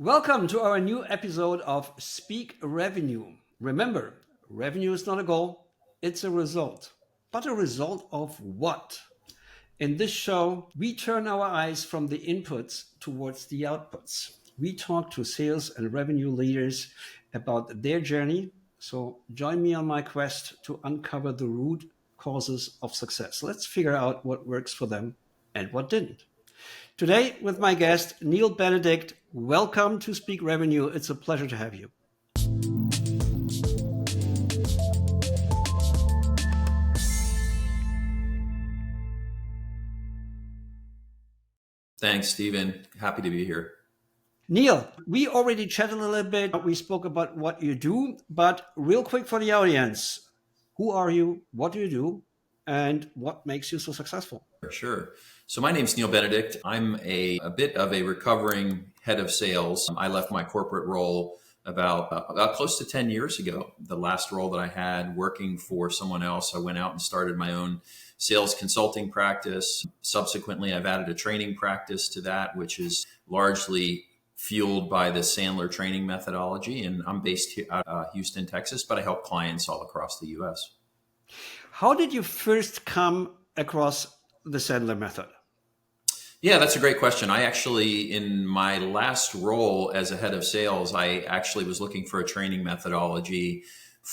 Welcome to our new episode of Speak Revenue. Remember, revenue is not a goal, it's a result. But a result of what? In this show, we turn our eyes from the inputs towards the outputs. We talk to sales and revenue leaders about their journey. So join me on my quest to uncover the root causes of success. Let's figure out what works for them and what didn't. Today, with my guest, Neal Benedict. Welcome to Speak Revenue. It's a pleasure to have you. Thanks, Steven. Happy to be here. Neal, we already chatted a little bit. We spoke about what you do, but real quick for the audience, who are you? What do you do? And what makes you so successful? Sure. So my name's Neal Benedict. I'm a bit of a recovering head of sales. I left my corporate role about close to 10 years ago. The last role that I had working for someone else, I went out and started my own sales consulting practice. Subsequently, I've added a training practice to that, which is largely fueled by the Sandler training methodology. And I'm based out of Houston, Texas, but I help clients all across the US. How did you first come across the Sandler Method? Yeah, that's a great question. I actually, in my last role as a head of sales, I actually was looking for a training methodology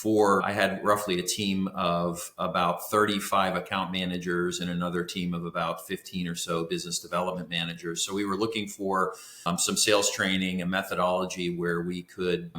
I had roughly a team of about 35 account managers and another team of about 15 or so business development managers. So we were looking for some sales training, a methodology where we could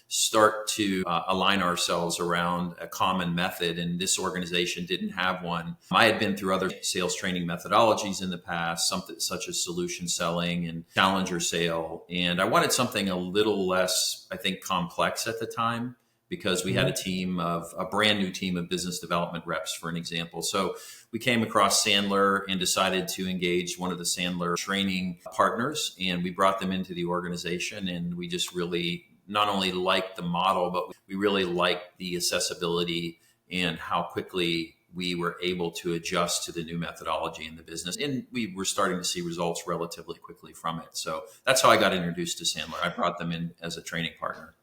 start to align ourselves around a common method. And this organization didn't have one. I had been through other sales training methodologies in the past, something such as solution selling and challenger sale. And I wanted something a little less, I think, complex at the time, because we had a brand new team of business development reps, for an example. So we came across Sandler and decided to engage one of the Sandler training partners, and we brought them into the organization. And we just really not only liked the model, but we really liked the accessibility and how quickly we were able to adjust to the new methodology in the business. And we were starting to see results relatively quickly from it. So that's how I got introduced to Sandler. I brought them in as a training partner.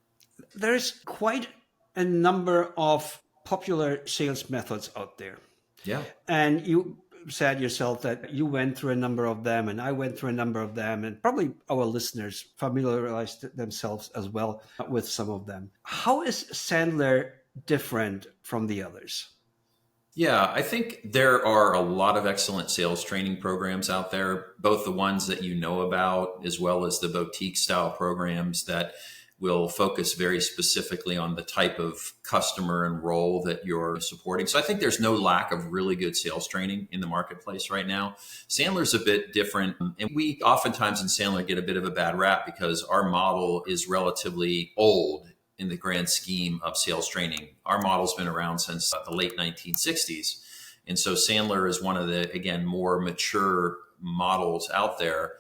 There's quite a number of popular sales methods out there. Yeah. And you said yourself that you went through a number of them and I went through a number of them, and probably our listeners familiarized themselves as well with some of them. How is Sandler different from the others? Yeah, I think there are a lot of excellent sales training programs out there, both the ones that you know about as well as the boutique style programs that will focus very specifically on the type of customer and role that you're supporting. So I think there's no lack of really good sales training in the marketplace right now. Sandler's a bit different. And we oftentimes in Sandler get a bit of a bad rap because our model is relatively old in the grand scheme of sales training. Our model's been around since the late 1960s. And so Sandler is one of the, again, more mature models out there.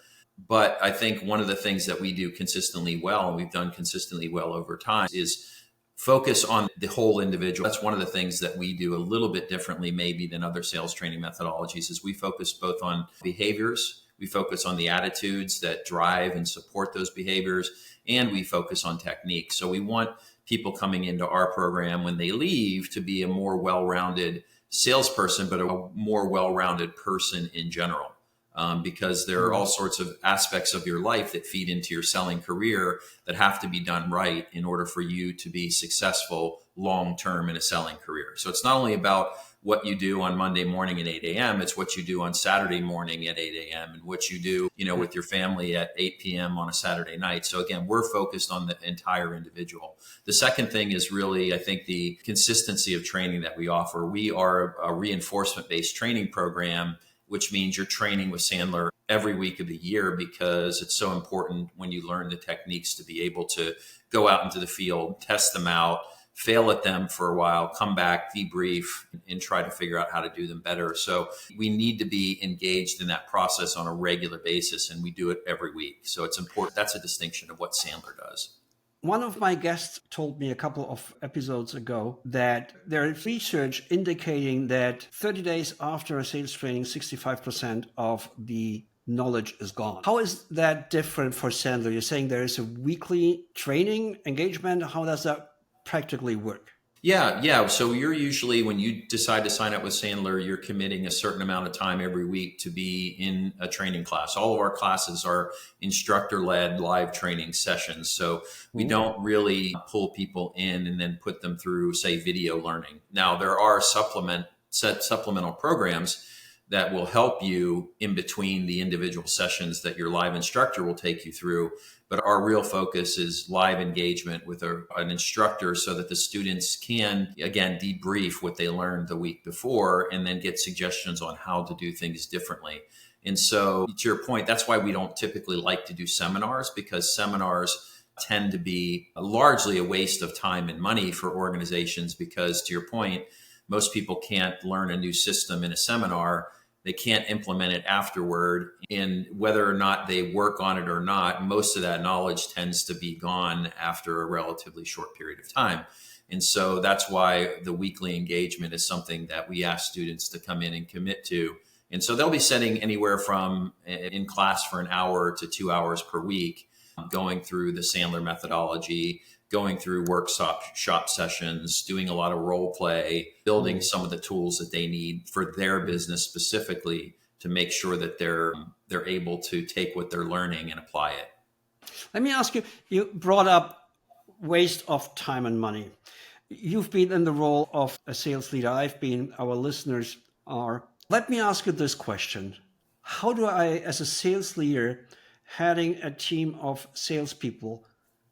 But I think one of the things that we do consistently well, and we've done consistently well over time, is focus on the whole individual. That's one of the things that we do a little bit differently maybe than other sales training methodologies, is we focus both on behaviors, we focus on the attitudes that drive and support those behaviors, and we focus on technique. So we want people coming into our program when they leave to be a more well-rounded salesperson, but a more well-rounded person in general. Because there are all sorts of aspects of your life that feed into your selling career that have to be done right in order for you to be successful long-term in a selling career. So it's not only about what you do on Monday morning at 8 a.m., it's what you do on Saturday morning at 8 a.m. and what you do, with your family at 8 p.m. on a Saturday night. So again, we're focused on the entire individual. The second thing is really, I think, the consistency of training that we offer. We are a reinforcement-based training program, which means you're training with Sandler every week of the year, because it's so important when you learn the techniques to be able to go out into the field, test them out, fail at them for a while, come back, debrief, and try to figure out how to do them better. So we need to be engaged in that process on a regular basis, and we do it every week. So it's important. That's a distinction of what Sandler does. One of my guests told me a couple of episodes ago that there is research indicating that 30 days after a sales training, 65% of the knowledge is gone. How is that different for Sandler? You're saying there is a weekly training engagement. How does that practically work? Yeah. So you're usually, when you decide to sign up with Sandler, you're committing a certain amount of time every week to be in a training class. All of our classes are instructor-led live training sessions. So we don't really pull people in and then put them through, say, video learning. Now, there are supplemental programs that will help you in between the individual sessions that your live instructor will take you through. But our real focus is live engagement with an instructor so that the students can, again, debrief what they learned the week before and then get suggestions on how to do things differently. And so, to your point, that's why we don't typically like to do seminars, because seminars tend to be largely a waste of time and money for organizations, because, to your point, most people can't learn a new system in a seminar. They can't implement it afterward. And whether or not they work on it or not, most of that knowledge tends to be gone after a relatively short period of time. And so that's why the weekly engagement is something that we ask students to come in and commit to. And so they'll be sitting anywhere from in class for an hour to 2 hours per week, going through the Sandler methodology, going through shop sessions, doing a lot of role play, building some of the tools that they need for their business specifically to make sure that they're able to take what they're learning and apply it. Let me ask you, you brought up waste of time and money. You've been in the role of a sales leader. I've been, our listeners are. Let me ask you this question. How do I, as a sales leader, heading a team of salespeople,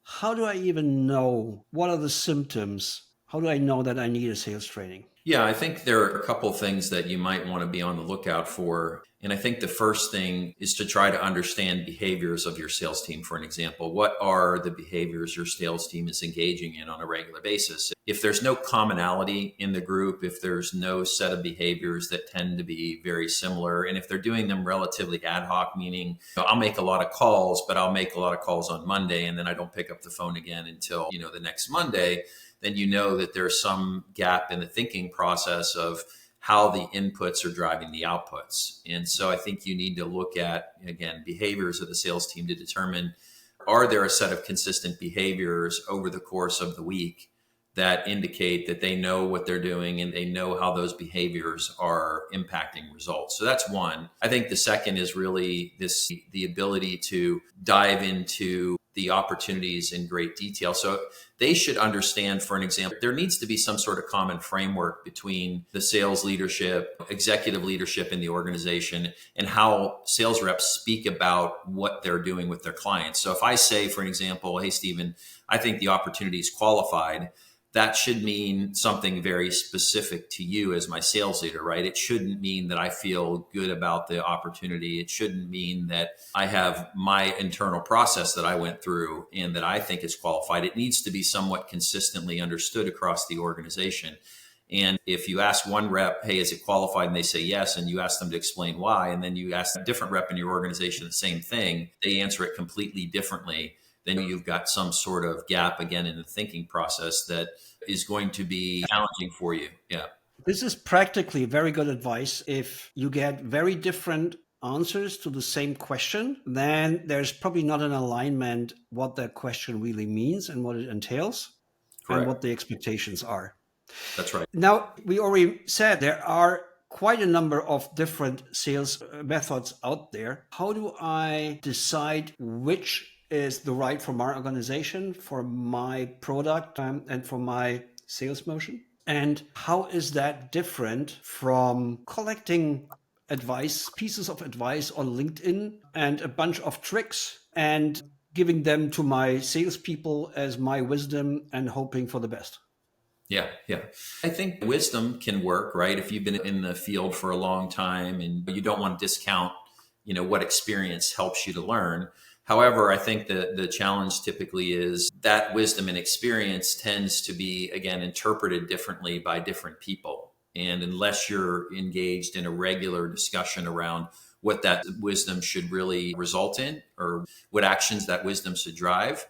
how do I even know what are the symptoms? How do I know that I need a sales training? Yeah, I think there are a couple of things that you might want to be on the lookout for. And I think the first thing is to try to understand behaviors of your sales team. For an example, what are the behaviors your sales team is engaging in on a regular basis? If there's no commonality in the group, if there's no set of behaviors that tend to be very similar, and if they're doing them relatively ad hoc, meaning I'll make a lot of calls, but I'll make a lot of calls on Monday and then I don't pick up the phone again until the next Monday, then you know that there's some gap in the thinking process of how the inputs are driving the outputs. And so I think you need to look at, again, behaviors of the sales team to determine, are there a set of consistent behaviors over the course of the week that indicate that they know what they're doing and they know how those behaviors are impacting results. So that's one. I think the second is really the ability to dive into the opportunities in great detail. So they should understand, for an example, there needs to be some sort of common framework between the sales leadership, executive leadership in the organization, and how sales reps speak about what they're doing with their clients. So if I say, for an example, hey, Steven, I think the opportunity is qualified, that should mean something very specific to you as my sales leader, right? It shouldn't mean that I feel good about the opportunity. It shouldn't mean that I have my internal process that I went through and that I think is qualified. It needs to be somewhat consistently understood across the organization. And if you ask one rep, hey, is it qualified? And they say yes, and you ask them to explain why, and then you ask a different rep in your organization the same thing, they answer it completely differently, then you've got some sort of gap again in the thinking process that is going to be challenging for you. Yeah. This is practically very good advice. If you get very different answers to the same question, then there's probably not an alignment what that question really means and what it entails. Correct. And what the expectations are. That's right. Now, we already said there are quite a number of different sales methods out there. How do I decide which is the right for my organization, for my product, and for my sales motion? And how is that different from collecting advice, pieces of advice on LinkedIn and a bunch of tricks and giving them to my salespeople as my wisdom and hoping for the best? Yeah. I think wisdom can work, right? If you've been in the field for a long time and you don't want to discount, what experience helps you to learn. However, I think the challenge typically is that wisdom and experience tends to be, again, interpreted differently by different people. And unless you're engaged in a regular discussion around what that wisdom should really result in or what actions that wisdom should drive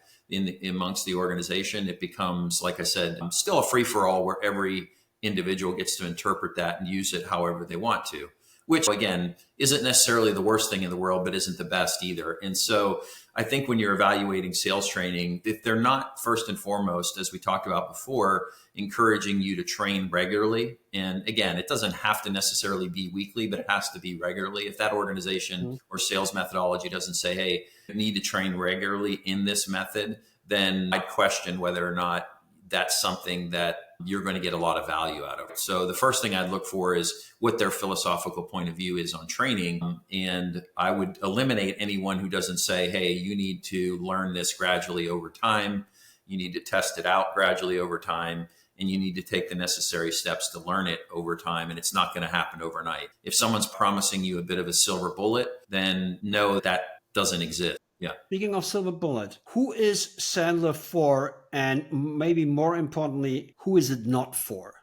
amongst the organization, it becomes, like I said, still a free-for-all where every individual gets to interpret that and use it however they want to. which again isn't necessarily the worst thing in the world, but isn't the best either. And so I think when you're evaluating sales training, if they're not first and foremost, as we talked about before, encouraging you to train regularly. And again, it doesn't have to necessarily be weekly, but it has to be regularly. If that organization or sales methodology doesn't say, hey, you need to train regularly in this method, then I'd question whether or not that's something that you're going to get a lot of value out of it. So the first thing I'd look for is what their philosophical point of view is on training. And I would eliminate anyone who doesn't say, hey, you need to learn this gradually over time. You need to test it out gradually over time. And you need to take the necessary steps to learn it over time. And it's not going to happen overnight. If someone's promising you a bit of a silver bullet, then no, that doesn't exist. Yeah. Speaking of silver bullet, who is Sandler for? And maybe more importantly, who is it not for?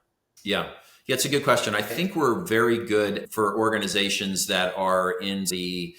Yeah, it's a good question. I think we're very good for organizations that are in the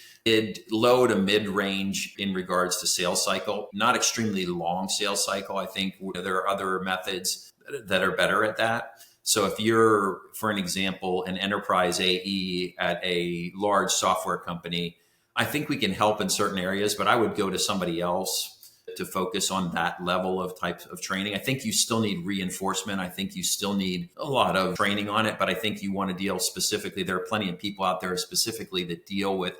low to mid range in regards to sales cycle, not extremely long sales cycle. I think there are other methods that are better at that. So if you're, for an example, an enterprise AE at a large software company, I think we can help in certain areas, but I would go to somebody else to focus on that level of type of training. I think you still need reinforcement. I think you still need a lot of training on it, but I think you want to deal specifically. There are plenty of people out there specifically that deal with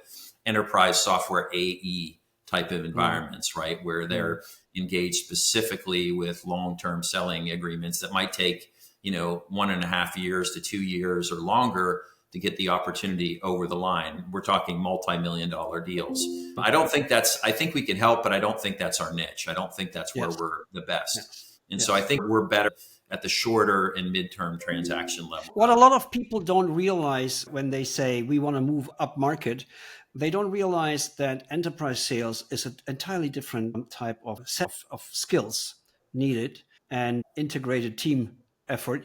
enterprise software AE type of environments, right? Where they're engaged specifically with long-term selling agreements that might take, 1.5 years to 2 years or longer to get the opportunity over the line. We're talking multi-million-dollar deals. I think we can help, but I don't think that's our niche. I don't think that's where we're the best. And so I think we're better at the shorter and midterm transaction level. What a lot of people don't realize when they say we want to move up market, they don't realize that enterprise sales is an entirely different type of set of skills needed and integrated team effort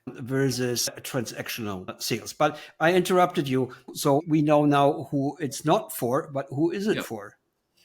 versus transactional sales. But I interrupted you. So we know now who it's not for, but who is it for?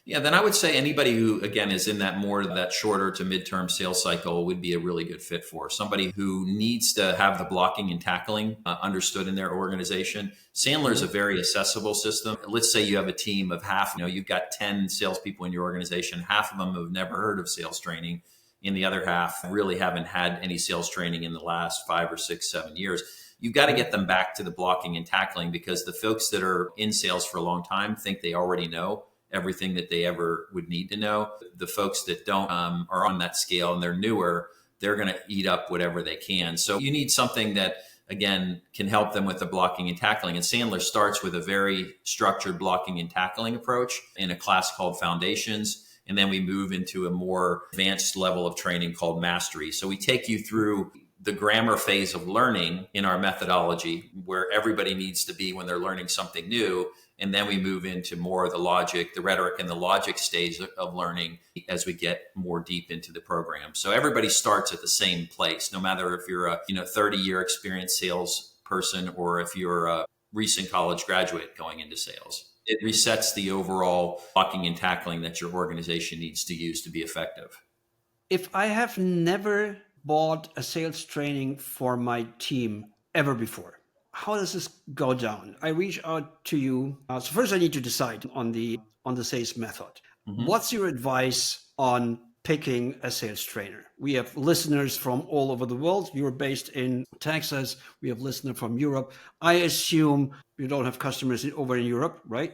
Yeah, then I would say anybody who, again, is in that shorter to midterm sales cycle would be a really good fit for somebody who needs to have the blocking and tackling understood in their organization. Sandler is a very accessible system. Let's say you have a team of half, you've got 10 salespeople in your organization. Half of them have never heard of sales training. And the other half really haven't had any sales training in the last 5 or 6, 7 years. You've got to get them back to the blocking and tackling, because the folks that are in sales for a long time think they already know everything that they ever would need to know. The folks that don't are on that scale and they're newer, they're going to eat up whatever they can. So you need something that, again, can help them with the blocking and tackling. And Sandler starts with a very structured blocking and tackling approach in a class called Foundations. And then we move into a more advanced level of training called Mastery. So we take you through the grammar phase of learning in our methodology, where everybody needs to be when they're learning something new. And then we move into more of the logic, the rhetoric and the logic stage of learning as we get more deep into the program. So everybody starts at the same place, no matter if you're a 30-year experienced salesperson or if you're a recent college graduate going into sales. It resets the overall blocking and tackling that your organization needs to use to be effective. If I have never bought a sales training for my team ever before, how does this go down? I reach out to you. So first I need to decide on the sales method. Mm-hmm. What's your advice on picking a sales trainer? We have listeners from all over the world. You're based in Texas. We have listeners from Europe. I assume you don't have customers over in Europe, right?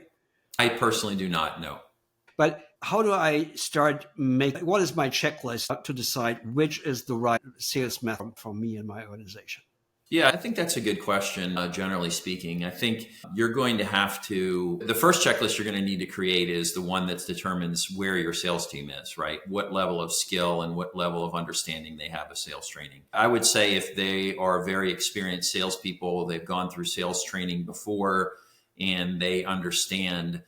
I personally do not, no. But how do I start what is my checklist to decide which is the right sales method for me and my organization? Yeah, I think that's a good question, generally speaking. I think you're going to have to, the first checklist you're going to need to create is the one that determines where your sales team is, right? What level of skill and what level of understanding they have of sales training. I would say if they are very experienced salespeople, they've gone through sales training before, and they understand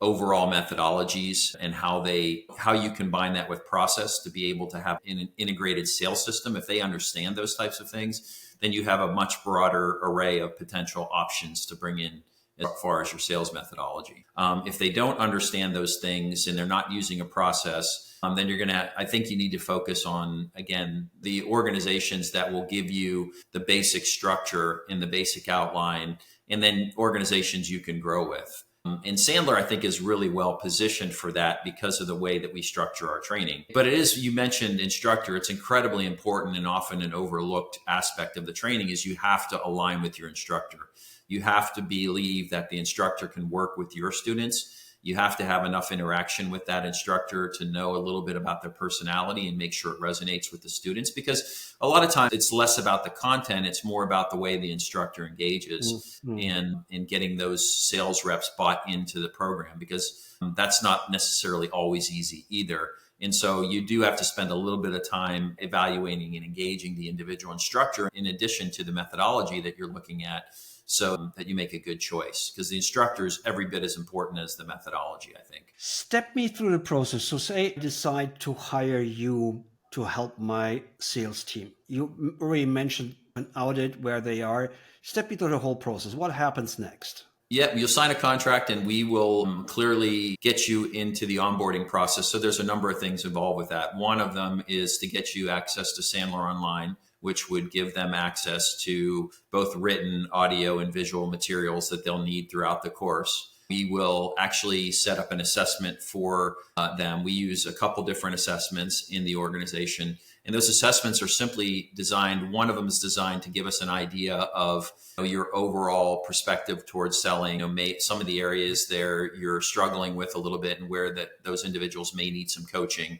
overall methodologies and how you combine that with process to be able to have an integrated sales system. If they understand those types of things, then you have a much broader array of potential options to bring in as far as your sales methodology. If they don't understand those things and they're not using a process, then I think you need to focus on, again, the organizations that will give you the basic structure and the basic outline and then organizations you can grow with. And Sandler, I think, is really well positioned for that because of the way that we structure our training. But it is, you mentioned instructor, it's incredibly important and often an overlooked aspect of the training is you have to align with your instructor. You have to believe that the instructor can work with your students. You have to have enough interaction with that instructor to know a little bit about their personality and make sure it resonates with the students, because a lot of times it's less about the content. It's more about the way the instructor engages and getting those sales reps bought into the program, because that's not necessarily always easy either. And so you do have to spend a little bit of time evaluating and engaging the individual instructor in addition to the methodology that you're looking at, so that you make a good choice, because the instructor is every bit as important as the methodology, I think. Step me through the process. So say I decide to hire you to help my sales team. You already mentioned an audit where they are. Step me through the whole process. What happens next? Yep, you'll sign a contract and we will clearly get you into the onboarding process. So there's a number of things involved with that. One of them is to get you access to Sandler Online, which would give them access to both written, audio, and visual materials that they'll need throughout the course. We will actually set up an assessment for them. We use a couple different assessments in the organization, and those assessments are simply designed. One of them is designed to give us an idea of your overall perspective towards selling, some of the areas there you're struggling with a little bit and where those individuals may need some coaching.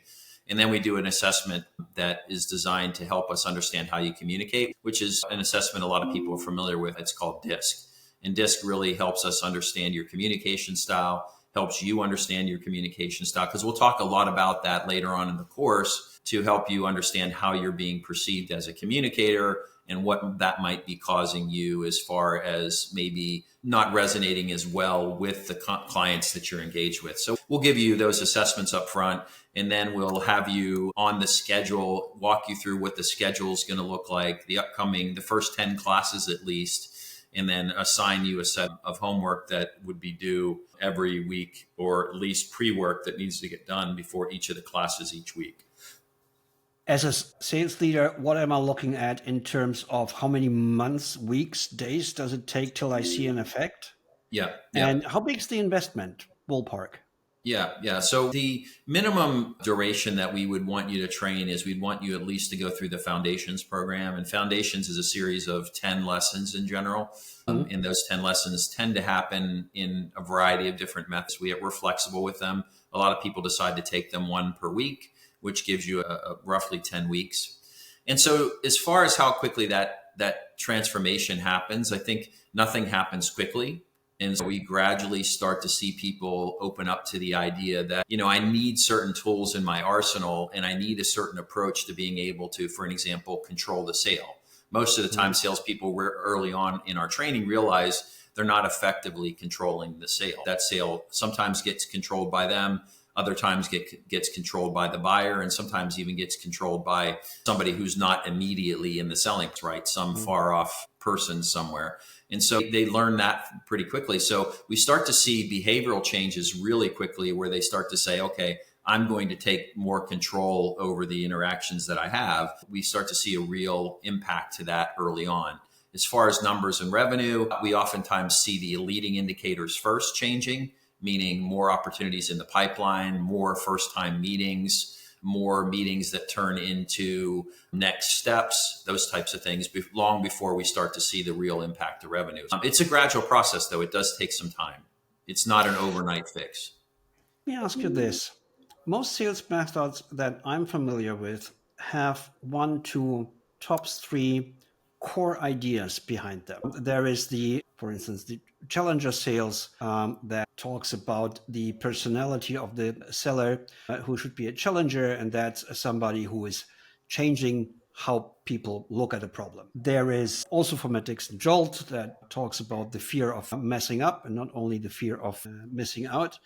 And then we do an assessment that is designed to help us understand how you communicate, which is an assessment a lot of people are familiar with. It's called DISC. And DISC really helps us understand your communication style, helps you understand your communication style, because we'll talk a lot about that later on in the course to help you understand how you're being perceived as a communicator and what that might be causing you as far as maybe not resonating as well with the clients that you're engaged with. So we'll give you those assessments up front, and then we'll have you on the schedule, walk you through what the schedule is going to look like, the first 10 classes at least, and then assign you a set of homework that would be due every week, or at least pre-work that needs to get done before each of the classes each week. As a sales leader, what am I looking at in terms of how many months, weeks, days does it take till I see an effect? Yeah. And how big is the investment, ballpark? Yeah. So the minimum duration that we would want you to train is we'd want you at least to go through the Foundations program. And Foundations is a series of 10 lessons in general. And those 10 lessons tend to happen in a variety of different methods. We're flexible with them. A lot of people decide to take them one per week, which gives you a roughly 10 weeks. And so as far as how quickly that transformation happens, I think nothing happens quickly. And so we gradually start to see people open up to the idea that, I need certain tools in my arsenal, and I need a certain approach to being able to, for an example, control the sale. Most of the time, salespeople early on in our training realize they're not effectively controlling the sale. That sale sometimes gets controlled by them. Other times gets controlled by the buyer, and sometimes even gets controlled by somebody who's not immediately in the selling, right? Some far off person somewhere. And so they learn that pretty quickly. So we start to see behavioral changes really quickly, where they start to say, okay, I'm going to take more control over the interactions that I have. We start to see a real impact to that early on. As far as numbers and revenue, we oftentimes see the leading indicators first changing, meaning more opportunities in the pipeline, more first-time meetings, more meetings that turn into next steps, those types of things, long before we start to see the real impact to revenue. It's a gradual process, though. It does take some time. It's not an overnight fix. Let me ask you this. Most sales methods that I'm familiar with have 1, 2, tops 3 core ideas behind them. There is for instance, the challenger sales that talks about the personality of the seller who should be a challenger, and that's somebody who is changing how people look at a problem. There is also from a Dixon Jolt that talks about the fear of messing up, and not only the fear of missing out.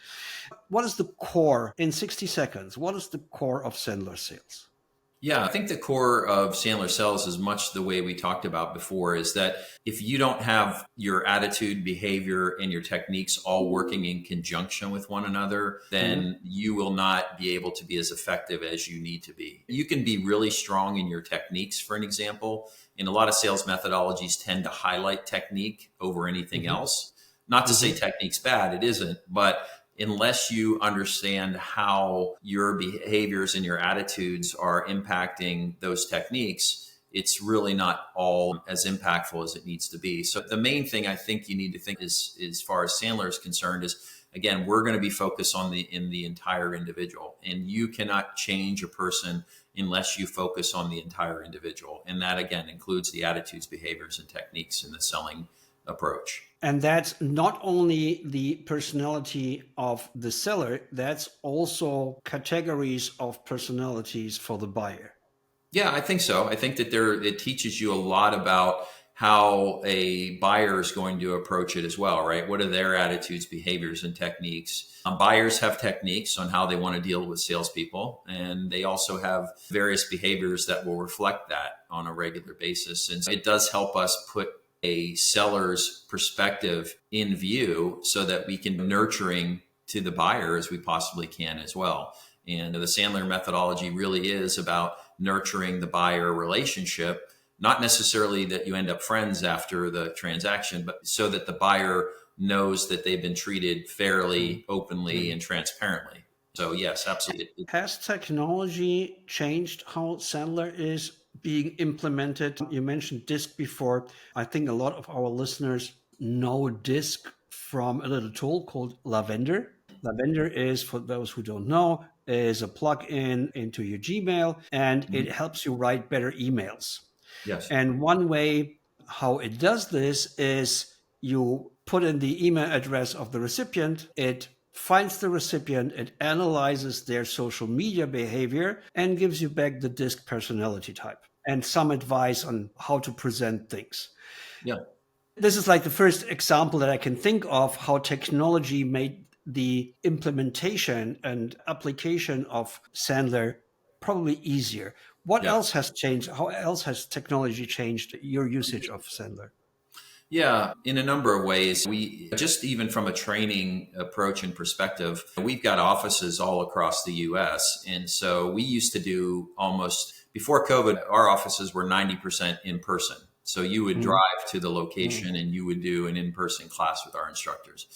What is the core, in 60 seconds, what is the core of Sandler sales? Yeah, I think the core of Sandler Sales is much the way we talked about before, is that if you don't have your attitude, behavior, and your techniques all working in conjunction with one another, then you will not be able to be as effective as you need to be. You can be really strong in your techniques, for an example. And a lot of sales methodologies tend to highlight technique over anything else. Not to say technique's bad, it isn't, but unless you understand how your behaviors and your attitudes are impacting those techniques, it's really not all as impactful as it needs to be. So the main thing I think you need to think is, as far as Sandler is concerned, is again, we're going to be focused on the entire individual, and you cannot change a person unless you focus on the entire individual. And that again includes the attitudes, behaviors, and techniques in the selling approach. And that's not only the personality of the seller, that's also categories of personalities for the buyer. Yeah, I think so. I think that it teaches you a lot about how a buyer is going to approach it as well, right? What are their attitudes, behaviors, and techniques? Buyers have techniques on how they want to deal with salespeople, and they also have various behaviors that will reflect that on a regular basis. And so it does help us put a seller's perspective in view so that we can be nurturing to the buyer as we possibly can as well. And the Sandler methodology really is about nurturing the buyer relationship, not necessarily that you end up friends after the transaction, but so that the buyer knows that they've been treated fairly, openly, and transparently. So yes, absolutely. Has technology changed how Sandler is being implemented? You mentioned DISC before. I think a lot of our listeners know DISC from a little tool called Lavender. Lavender is, for those who don't know, is a plug-in into your Gmail, and it helps you write better emails. Yes. And one way how it does this is you put in the email address of the recipient, it finds the recipient, it analyzes their social media behavior, and gives you back the DISC personality type and some advice on how to present things. Yeah. This is like the first example that I can think of how technology made the implementation and application of Sandler probably easier. What Yeah. else has changed? How else has technology changed your usage of Sandler? Yeah, in a number of ways. We just, even from a training approach and perspective, we've got offices all across the US. And so we used to do almost, before COVID, our offices were 90% in person. So you would drive to the location and you would do an in-person class with our instructors.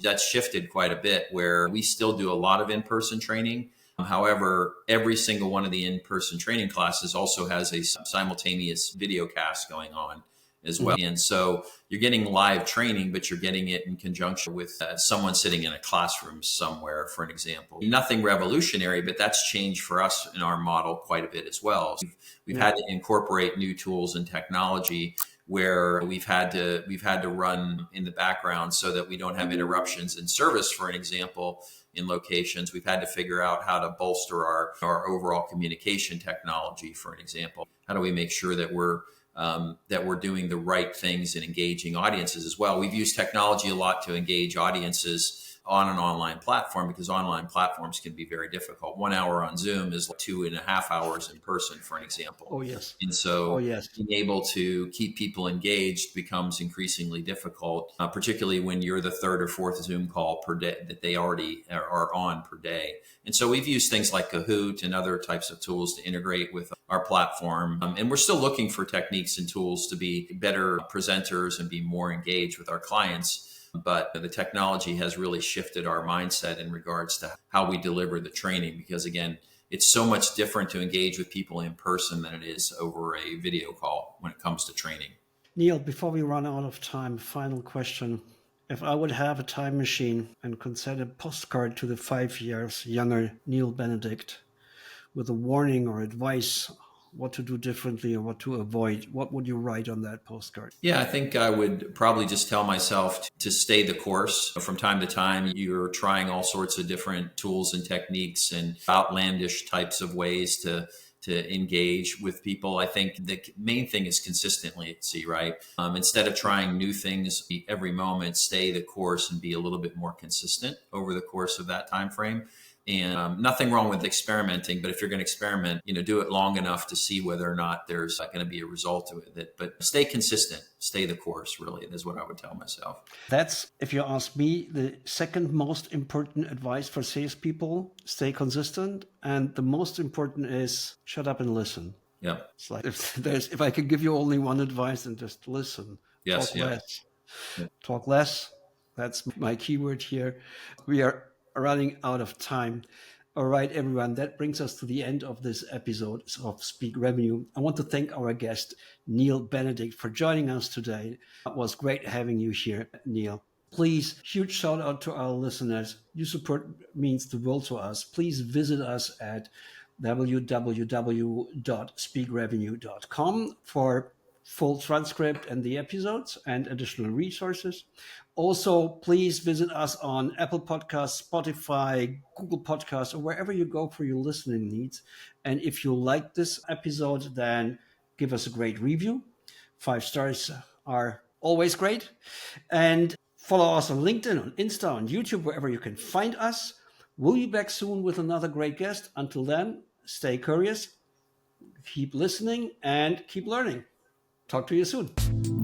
That's shifted quite a bit, where we still do a lot of in-person training. However, every single one of the in-person training classes also has a simultaneous video cast going on as well. And so you're getting live training, but you're getting it in conjunction with someone sitting in a classroom somewhere, for an example. Nothing revolutionary, but that's changed for us in our model quite a bit as well. So we've had to incorporate new tools and technology where we've had to run in the background so that we don't have interruptions in service, for an example. In locations, we've had to figure out how to bolster our overall communication technology, for an example. How do we make sure that we're doing the right things and engaging audiences as well? We've used technology a lot to engage audiences on an online platform, because online platforms can be very difficult. 1 hour on Zoom is like 2.5 hours in person, for an example. Oh, yes. And so yes. being able to keep people engaged becomes increasingly difficult, particularly when you're the third or fourth Zoom call per day that they already are on per day. And so we've used things like Kahoot and other types of tools to integrate with our platform. And we're still looking for techniques and tools to be better presenters and be more engaged with our clients. But the technology has really shifted our mindset in regards to how we deliver the training, because again, it's so much different to engage with people in person than it is over a video call when it comes to training. Neal, before we run out of time, final question. If I would have a time machine and could send a postcard to the 5 years younger Neal Benedict with a warning or advice what to do differently or what to avoid, what would you write on that postcard? Yeah, I think I would probably just tell myself to stay the course. From time to time, you're trying all sorts of different tools and techniques and outlandish types of ways to engage with people. I think the main thing is consistency, right? Instead of trying new things every moment, stay the course and be a little bit more consistent over the course of that time frame. And nothing wrong with experimenting, but if you're going to experiment, do it long enough to see whether or not there's going to be a result with it. But stay consistent, stay the course, really, is what I would tell myself. That's, if you ask me, the second most important advice for salespeople: stay consistent. And the most important is shut up and listen. Yeah. It's like, if I could give you only one advice, then just listen. Yes. Talk Yeah. less. Yeah. Talk less. That's my keyword here. We are running out of time. All right, everyone, that brings us to the end of this episode of Speak Revenue. I want to thank our guest, Neal Benedict, for joining us today. It was great having you here, Neal. Please, huge shout out to our listeners. Your support means the world to us. Please visit us at www.speakrevenue.com for full transcript and the episodes and additional resources. Also, please visit us on Apple Podcasts, Spotify, Google Podcasts, or wherever you go for your listening needs. And if you like this episode, then give us a great review. 5 stars are always great. And follow us on LinkedIn, on Insta, on YouTube, wherever you can find us. We'll be back soon with another great guest. Until then, stay curious, keep listening, and keep learning. Talk to you soon.